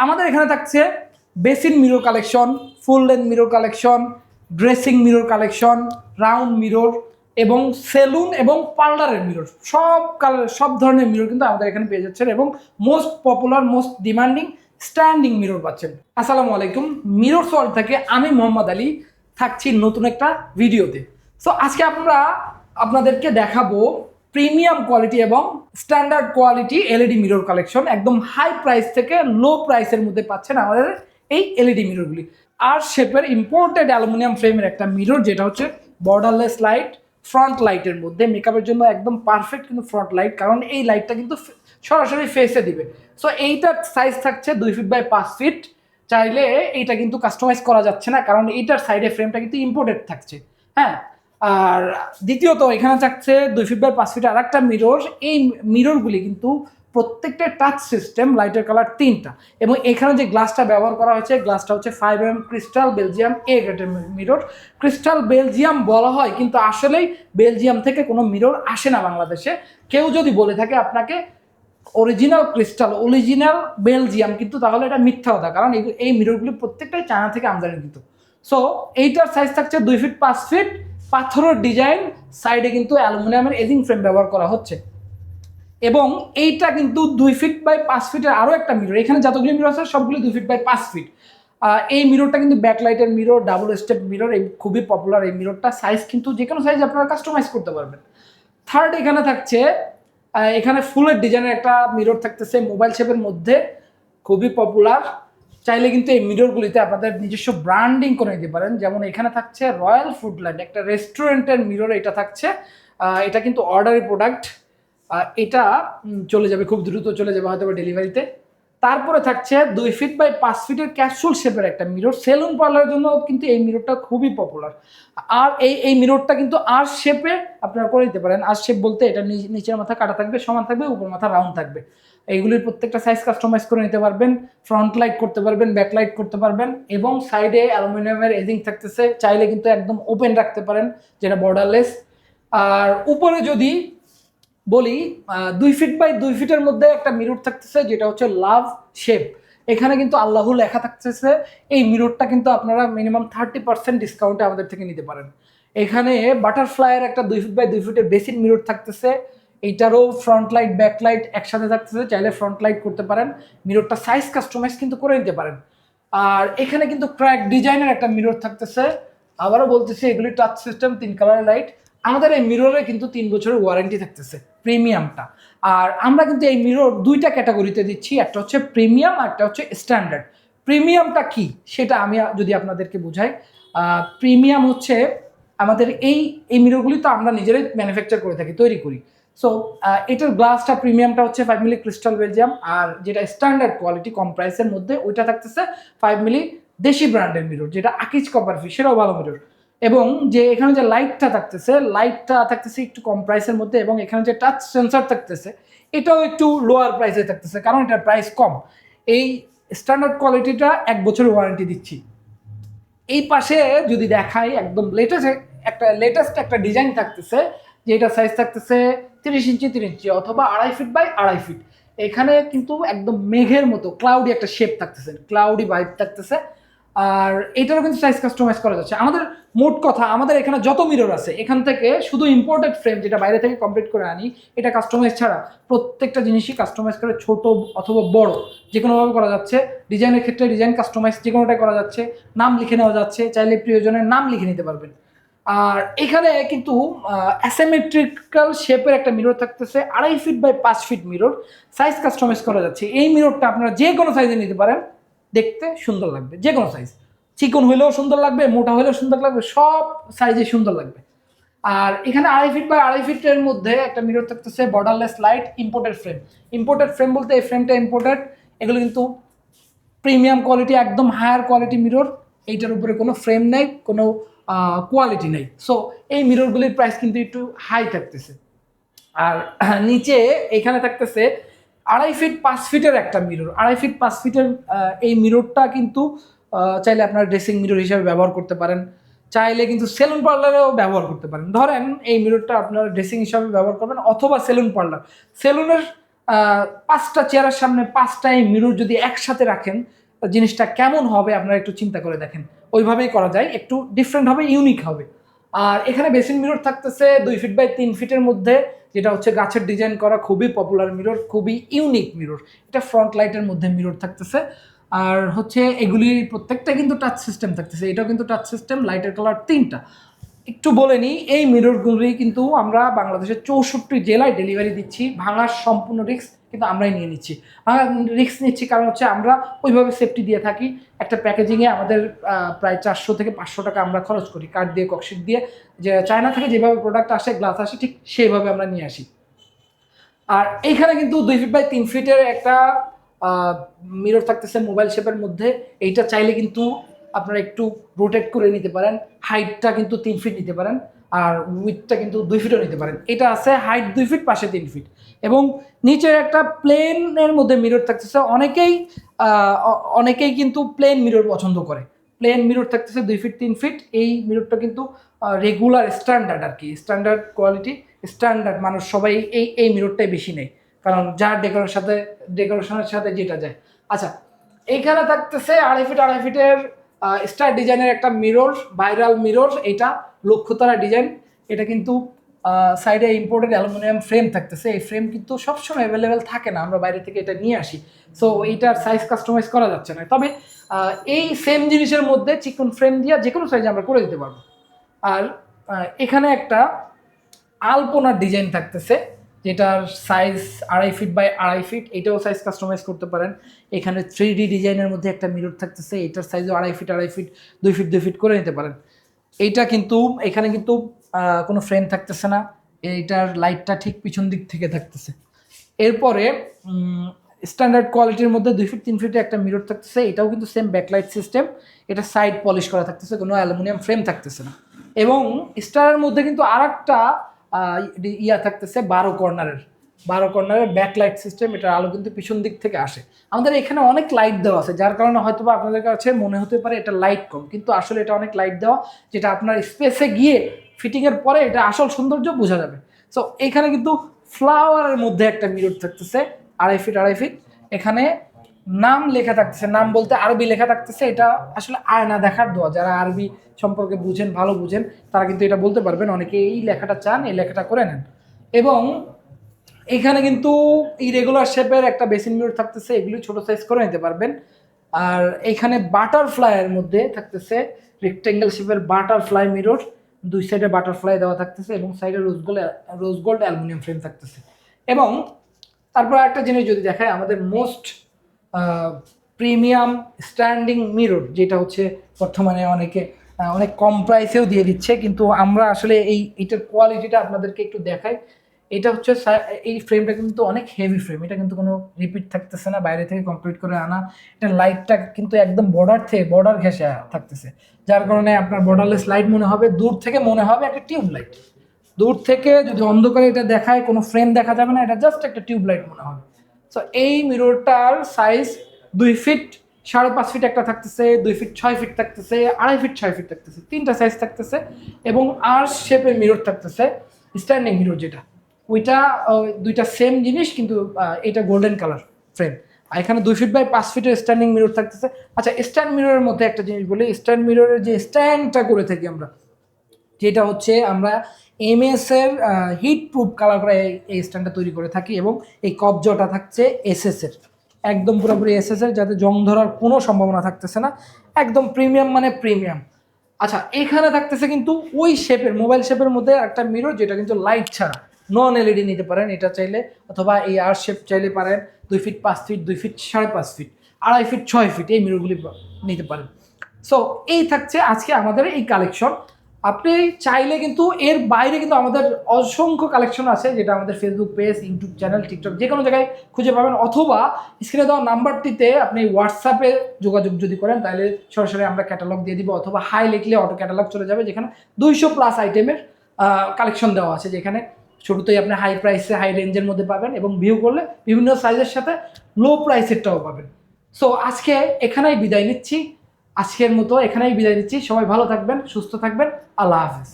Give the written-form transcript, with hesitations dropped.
আমাদের এখানে থাকছে basin mirror collection, full length mirror collection, dressing mirror collection, round mirror এবং সেলুন এবং পার্লারের মিরর, সব কালার সব ধরনের মিরর কিন্তু আমাদের এখানে পেয়ে যাচ্ছেন এবং most popular most demanding standing mirror পাচ্ছেন। আসসালামু আলাইকুম, মিরর ওয়ার্ল্ড থেকে আমি মোহাম্মদ আলী থাকছি নতুন একটা ভিডিওতে। সো আজকে আমরা আপনাদেরকে দেখাবো প্রিমিয়াম কোয়ালিটি এবং standard quality LED mirror collection. একদম হাই প্রাইস থেকে লো প্রাইসের মধ্যে পাচ্ছেন আমাদের এই এলইডি মিররগুলি। আর শেপের ইম্পোর্টেড অ্যালুমিনিয়াম ফ্রেমের একটা মিরর, যেটা হচ্ছে বর্ডারলেস লাইট ফ্রন্ট লাইটের মধ্যে, মেকআপের জন্য একদম পারফেক্ট কিন্তু ফ্রন্ট লাইট, কারণ এই লাইটটা কিন্তু সরাসরি ফেসে দিবে। সো এইটার সাইজ থাকছে 2 ফিট বাই 5 ফিট। চাইলে এইটা কিন্তু কাস্টমাইজ করা যাচ্ছে না, কারণ এইটার সাইডে ফ্রেমটা কিন্তু ইম্পোর্টেড থাকছে। হ্যাঁ, আর দ্বিতীয়ত এখানে থাকছে 2 ফিট বাই 5 ফিট আর একটা মিরর। এই মিররগুলি কিন্তু প্রত্যেকটা টাচ সিস্টেম, লাইটের কালার 3টা, এবং এখানে যে গ্লাসটা ব্যবহার করা হয়েছে গ্লাসটা হচ্ছে 5mm ক্রিস্টাল বেলজিয়াম এ গ্রেডের মিরর। ক্রিস্টাল বেলজিয়াম বলা হয়, কিন্তু আসলেই বেলজিয়াম থেকে কোনো মিরর আসে না বাংলাদেশে। কেউ যদি বলে থাকে আপনাকে অরিজিনাল ক্রিস্টাল অরিজিনাল বেলজিয়াম, কিন্তু তাহলে এটা মিথ্যা কথা, কারণ এই মিররগুলি প্রত্যেকটাই চায়না থেকে আমদানিকৃত। সো এইটার সাইজ থাকছে 2 ফিট 5 ফিট, পাথরের ডিজাইন, সাইডে কিন্তু অ্যালুমিনিয়ামের এজিং ফ্রেম ব্যবহার করা হচ্ছে। এবং এইটা কিন্তু 2 ফিট বাই 5 ফিটের আরও একটা মিরর। এখানে যতগুলি মিরর আছে সবগুলি 2 ফিট বাই 5 ফিট। এই মিররটা কিন্তু ব্যাকলাইটের মিরর, ডাবল স্টেপ মিরর, এই খুবই পপুলার এই মিররটা। সাইজ কিন্তু যে কোনো সাইজ আপনারা কাস্টমাইজ করতে পারবেন। থার্ড এখানে থাকছে এখানে ফুলের ডিজাইনের একটা মিরর থাকতেছে মোবাইল শেপের মধ্যে, খুবই পপুলার। চাইলে কিন্তু এই মিররগুলিতে আপনাদের নিজস্ব ব্র্যান্ডিং করে নিতে পারেন। যেমন এখানে থাকছে রয়্যাল ফুডল্যান্ড, একটা রেস্টুরেন্টের মিরর এটা থাকছে। এটা কিন্তু অর্ডারি প্রোডাক্ট, এটা চলে যাবে খুব দ্রুত, চলে যাবে হয়তো ডেলিভারিতে। তারপরে থাকছে 2 ফিট বাই 5 ফিটের ক্যাপসুল শেপের একটা মিরর, সেলুন পার্লারের জন্য কিন্তু এই মিররটা খুবই পপুলার। আর এই মিররটা কিন্তু আর শেপে আপনারা করে দিতে পারেন। আর শেপ বলতে এটা নিচের মাথা কাটা থাকবে, সমান থাকবে, উপর মাথা রাউন্ড থাকবে। এইগুলির প্রত্যেকটা সাইজ কাস্টমাইজ করে নিতে পারবেন। ফ্রন্ট লাইট করতে পারবেন, ব্যাক লাইট করতে পারবেন, এবং সাইডে অ্যালুমিনিয়ামের এজিং থাকতেছে। চাইলে কিন্তু একদম ওপেন রাখতে পারেন, যেটা বর্ডারলেস। আর উপরে যদি বলি 2 ফিট বাই 2 ফিটের মধ্যে একটা মিরর থাকতেছে, যেটা হচ্ছে লাভ শেপ। এখানে কিন্তু আল্লাহু লেখা থাকতেছে। এই মিররটা কিন্তু আপনারা মিনিমাম 30% ডিসকাউন্টে আমাদের থেকে নিতে পারেন। এখানে বাটারফ্লাইয়ের একটা 2 ফিট বাই 2 ফিটের বেসিক মিরর থাকতেছে। এইটারও ফ্রন্ট লাইট ব্যাক লাইট একসাথে থাকতেছে, চাইলে ফ্রন্ট লাইট করতে পারেন। মিররটা সাইজ কাস্টমাইজ কিন্তু করে নিতে পারেন। আর এখানে কিন্তু ক্র্যাক ডিজাইনের একটা মিরর থাকতেছে। আবারও বলতেছি, এগুলি টাচ সিস্টেম, 3 কালারের লাইট। আমাদের এই মিররে কিন্তু 3 বছরের ওয়ারেন্টি থাকতেছে প্রিমিয়ামটা। আর আমরা কিন্তু এই মিরর 2টা ক্যাটাগরিতে দিচ্ছি, একটা হচ্ছে প্রিমিয়াম আর একটা হচ্ছে স্ট্যান্ডার্ড। প্রিমিয়ামটা কি সেটা আমি যদি আপনাদেরকে বুঝাই, প্রিমিয়াম হচ্ছে আমাদের এই মিররগুলি তো আমরা নিজেরাই ম্যানুফ্যাকচার করে থাকি, তৈরি করি। সো এটার গ্লাসটা প্রিমিয়ামটা হচ্ছে 5 মিলি ক্রিস্টাল বেলজিয়াম, আর যেটা স্ট্যান্ডার্ড কোয়ালিটি কম প্রাইসের মধ্যে ওইটা থাকতেছে 5 মিলি দেশি ব্র্যান্ডের মিরর, যেটা আকিজ কপার ফিশ, সেটাও ভালো মিরর। এবং যে এখানে যে লাইটটা থাকতেছে একটু কম প্রাইসের মধ্যে, এবং এখানে যে টাচ সেন্সর থাকতেছে এটাও একটু লোয়ার প্রাইসে থাকতেছে, কারণ এটার প্রাইস কম। এই স্ট্যান্ডার্ড কোয়ালিটিটা 1 বছরের ওয়ারেন্টি দিচ্ছি। এই পাশে যদি দেখাই, একদম লেটেস্ট একটা ডিজাইন থাকতেছে, যেটা সাইজ থাকতেছে 30 ইঞ্চি 3 ইঞ্চি অথবা 2.5 ফিট বাই 2.5 ফিট। এখানে কিন্তু একদম মেঘের মতো ক্লাউডি একটা শেপ থাকতেছে, ক্লাউডি ভাইব থাকতেছে। আর এটারও কিন্তু সাইজ কাস্টমাইজ করা যাচ্ছে। আমাদের মোট কথা, আমাদের এখানে যত মিরর আছে এখান থেকে শুধু ইম্পোর্টেড ফ্রেম, যেটা বাইরে থেকে কমপ্লিট করে আনি, এটা কাস্টমাইজ ছাড়া প্রত্যেকটা জিনিসই কাস্টমাইজ করে ছোট অথবা বড় যে কোনোভাবে করা যাচ্ছে। ডিজাইনের ক্ষেত্রে ডিজাইন কাস্টমাইজ যে কোনোটাই করা যাচ্ছে, নাম লিখে নেওয়া যাচ্ছে, চাইলে প্রিয়জনের নাম লিখে নিতে পারবেন। আর এখানে কিন্তু অ্যাসিমেট্রিক্যাল শেপের একটা মিরর থাকতেছে, 2.5 feet by 5 feet mirror, size customise করা যাচ্ছে। এই মিররটা আপনারা যে কোনো সাইজে নিতে পারেন, দেখতে সুন্দর লাগবে যে কোনো সাইজ, চিকন হইলেও সুন্দর লাগবে, মোটা হইলেও সুন্দর লাগবে, সব সাইজে সুন্দর লাগবে। আর এখানে 2.5 ফিট বাই 2.5 ফিটের মধ্যে একটা মিরর থাকতেছে বর্ডারলেস লাইট, ইম্পোর্টেড ফ্রেম বলতে এই ফ্রেমটা ইম্পোর্টেড। এগুলো কিন্তু প্রিমিয়াম কোয়ালিটি, একদম হায়ার কোয়ালিটি মিরর। এইটার উপরে কোনো ফ্রেম নেই, কোনো কোয়ালিটি নেই। সো এই মিররগুলির প্রাইস কিন্তু একটু হাই থাকতেছে। আর নিচে এখানে থাকতেছে 2.5 ফিট 5 ফিটের একটা মিরর। 2.5 ফিট 5 ফিটের এই মিররটা কিন্তু চাইলে আপনার ড্রেসিং মিরর হিসেবে ব্যবহার করতে পারেন, চাইলে কিন্তু সেলুন পার্লারেও ব্যবহার করতে পারেন। ধরেন এই মিররটা আপনারা ড্রেসিং হিসাবে ব্যবহার করবেন, অথবা সেলুন পার্লার, সেলুনের 5টা চেয়ারের সামনে 5টাই মিরর যদি একসাথে রাখেন, জিনিসটা কেমন হবে আপনারা একটু চিন্তা করে দেখেন। ওইভাবেই করা যায়, একটু ডিফারেন্ট হবে, ইউনিক হবে। আর এখানে বেসিন মিরর থাকতেছে 2 ফিট বাই 3 ফিটের মধ্যে, যেটা হচ্ছে গাছের ডিজাইন করা, খুবই পপুলার মিরর, খুবই ইউনিক মিরর। এটা ফ্রন্ট লাইটের মধ্যে মিরর থাকতেছে। আর হচ্ছে এগুলি প্রত্যেকটা কিন্তু টাচ সিস্টেম থাকতেছে, এটাও কিন্তু টাচ সিস্টেম। লাইটের কালার 3টা। একটু বলে নিই, এই মিররগুলি কিন্তু আমরা বাংলাদেশের 64 জেলায় ডেলিভারি দিচ্ছি। ভাঙার সম্পূর্ণ রিস্ক কিন্তু আমরাই নিয়ে নিচ্ছি। ভাঙার রিস্ক নিচ্ছি কারণ হচ্ছে আমরা ওইভাবে সেফটি দিয়ে থাকি। একটা প্যাকেজিংয়ে আমাদের প্রায় 400 থেকে 500 টাকা আমরা খরচ করি, কার্ড দিয়ে, ককশিট দিয়ে। যে চায়না থেকে যেভাবে প্রোডাক্ট আসে, গ্লাস আসে, ঠিক সেইভাবে আমরা নিয়ে আসি। আর এইখানে কিন্তু 2 ফিট বাই 3 ফিটের একটা মিরর থাকতেছে মোবাইল শেপের মধ্যে। এইটা চাইলে কিন্তু আপনারা একটু রোটেট করে নিতে পারেন। হাইটটা কিন্তু 3 ফিট নিতে পারেন, আর উইথটা কিন্তু 2 ফিটও নিতে পারেন। এটা আছে হাইট 2 ফিট, পাশে 3 ফিট, এবং নিচে একটা প্লেনের মধ্যে মিরর থাকতেছে। অনেকেই কিন্তু প্লেন মিরর পছন্দ করে। প্লেন মিরর থাকতেছে 2 ফিট 3 ফিট। এই মিররটা কিন্তু রেগুলার স্ট্যান্ডার্ড আর কি, স্ট্যান্ডার্ড কোয়ালিটি, স্ট্যান্ডার্ড। মানুষ সবাই এই মিররটাই বেশি নেয়, কারণ যার ডেকোরেশনের সাথে যেটা যায়। আচ্ছা, এইখানে থাকতেছে 2.5 ফিটের স্টার ডিজাইনের একটা মিরর, ভাইরাল মিরর। এটা লক্ষ্যতারা ডিজাইন। এটা কিন্তু সাইডে ইম্পোর্টেড অ্যালুমিনিয়াম ফ্রেম থাকতেছে। এই ফ্রেম কিন্তু সবসময় অ্যাভেলেবেল থাকে না, আমরা বাইরে থেকে এটা নিয়ে আসি। সো এইটার সাইজ কাস্টমাইজ করা যাচ্ছে না। তবে এই সেম জিনিসের মধ্যে চিকন ফ্রেম দিয়ে যে কোনো সাইজে আমরা করে দিতে পারবো। আর এখানে একটা আলপনার ডিজাইন থাকতেছে, যেটার সাইজ 2.5 ফিট বাই 2.5 ফিট। এটাও সাইজ কাস্টমাইজ করতে পারেন। এখানে 3D ডিজাইনের মধ্যে একটা মিরর থাকতেছে, এটার সাইজও 2.5 ফিট 2.5 ফিট 2 ফিট 2 ফিট করে নিতে পারেন। এইটা কিন্তু এখানে কিন্তু কোনো ফ্রেম থাকতেছে না, এইটার লাইটটা ঠিক পিছন দিক থেকে থাকতেছে। এরপরে স্ট্যান্ডার্ড কোয়ালিটির মধ্যে 2 ফিট 3 ফিটে একটা মিরর থাকতেছে। এটাও কিন্তু সেম ব্যাকলাইট সিস্টেম। এটা সাইড পলিশ করা থাকতেছে, কোনো অ্যালুমিনিয়াম ফ্রেম থাকতেছে না। এবং স্টারের মধ্যে কিন্তু আর একটা ইয়া থাকতেছে 12 কর্নারের ব্যাকলাইট সিস্টেম। এটার আলো কিন্তু পিছন দিক থেকে আসে। আমাদের এখানে অনেক লাইট দেওয়া আছে, যার কারণে হয়তো বা আপনাদের কাছে মনে হতে পারে এটা লাইট কম, কিন্তু আসলে এটা অনেক লাইট দেওয়া, যেটা আপনার স্পেসে গিয়ে ফিটিংয়ের পরে এটা আসল সৌন্দর্য বোঝা যাবে। সো এখানে কিন্তু ফ্লাওয়ারের মধ্যে একটা মিরর থাকতেছে 2.5 ফিট 2.5 ফিট। এখানে নাম লেখা থাকতেছে, নাম বলতে আরবি লেখা থাকতেছে। এটা আসলে আয়না দেখার দোয়া, যারা আরবি সম্পর্কে বুঝেন, ভালো বুঝেন, তারা কিন্তু এটা বলতে পারবেন। অনেকে এই লেখাটা চান, এই লেখাটা করে নেন। এবং এখানে কিন্তু এই রেগুলার শেপের একটা বেসিন মিরর থাকতেছে, এগুলি ছোট সাইজ করে নিতে পারবেন। আর এখানে বাটারফ্লাইয়ের মধ্যে থাকতেছে রেক্টেঙ্গেল শেপের বাটারফ্লাই মিরর, 2 সাইডে বাটারফ্লাই দেওয়া থাকতেছে, এবং সাইডে রোজ গোল্ড অ্যালুমিনিয়াম ফ্রেম থাকতেছে। এবং তারপর একটা জিনিস যদি দেখায়, আমাদের মোস্ট প্রিমিয়াম স্ট্যান্ডিং মিরর, যেটা হচ্ছে বর্তমানে অনেকে অনেক কম প্রাইসেও দিয়ে দিচ্ছে, কিন্তু আমরা আসলে এইটার কোয়ালিটিটা আপনাদেরকে একটু দেখাই। এটা হচ্ছে এই ফ্রেমটা কিন্তু অনেক হেভি ফ্রেম। এটা কিন্তু কোনো রিপিট থাকতেছে না, বাইরে থেকে কমপ্লিট করে আনা। এটা লাইটটা কিন্তু একদম বর্ডার ঘেঁষে থাকতেছে, যার কারণে আপনার বর্ডারলেস লাইট মনে হবে, দূর থেকে মনে হবে একটা টিউব লাইট। দূর থেকে যদি অন্ধকারে এটা দেখায়, কোনো ফ্রেম দেখা যাবে না, এটা জাস্ট একটা টিউব লাইট মনে হবে। সো এই মিররটার সাইজ 2 ফিট 5.5 ফিট একটা থাকতেছে, 2 ফিট 6 ফিট থাকতেছে, 2.5 ফিট 6 ফিট থাকতেছে, 3টা সাইজ থাকতেছে। এবং আর শেপের মিরর থাকতেছে, স্ট্যান্ডিং মিরর যেটা, ওইটা 2টা সেম জিনিস, কিন্তু এটা গোল্ডেন কালার ফ্রেম। আর এখানে 2 ফিট বাই 5 ফিটের স্ট্যান্ডিং মিরর থাকতেছে। আচ্ছা, স্ট্যান্ড মিররের মধ্যে একটা জিনিস বলি। স্ট্যান্ড মিররের যে স্ট্যান্ডটা করে থাকি আমরা, যেটা হচ্ছে আমরা এমএস এর হিট প্রুফ কালার করে এই স্ট্যান্ডটা তৈরি করে থাকি, এবং এই কবজাটা থাকছে এসএস এর, একদম পুরোপুরি এসএস এর, যাতে জং ধরার কোনো সম্ভাবনা থাকতেছে না। একদম প্রিমিয়াম মানে প্রিমিয়াম। আচ্ছা, এখানে থাকতেছে কিন্তু ওই শেপের, মোবাইল শেপের মধ্যে একটা মিরর, যেটা কিন্তু লাইট ছাড়া নন এলইডি নিতে পারেন এটা চাইলে, অথবা এই আর শেপ চাইলে পারেন। 2 feet 5 feet 2 feet 5.5 feet 2.5 feet 6 feet এই মিররগুলি নিতে পারেন। সো এই থাকছে আজকে আমাদের এই কালেকশন। আপনি চাইলে কিন্তু এর বাইরে কিন্তু আমাদের অসংখ্য কালেকশন আছে, যেটা আমাদের Facebook page, YouTube channel, TikTok, যে কোনো জায়গায় খুঁজে পাবেন। অথবা স্ক্রিনে দেওয়া নাম্বারটিতে আপনি হোয়াটসঅ্যাপে যোগাযোগ যদি করেন, তাহলে সরাসরি আমরা ক্যাটালগ দিয়ে দিব, অথবা হাই লিখলে অটো ক্যাটালগ চলে যাবে, যেখানে 200+ আইটেমের কালেকশন দেওয়া আছে, যেখানে শুরুতেই আপনি হাই প্রাইসে, হাই রেঞ্জের মধ্যে পাবেন, এবং ভিউ করলে বিভিন্ন সাইজের সাথে লো প্রাইসেরটাও পাবেন। সো আজকে এখানেই বিদায় নিচ্ছি, সবাই ভালো থাকবেন, সুস্থ থাকবেন। আল্লাহ হাফেজ।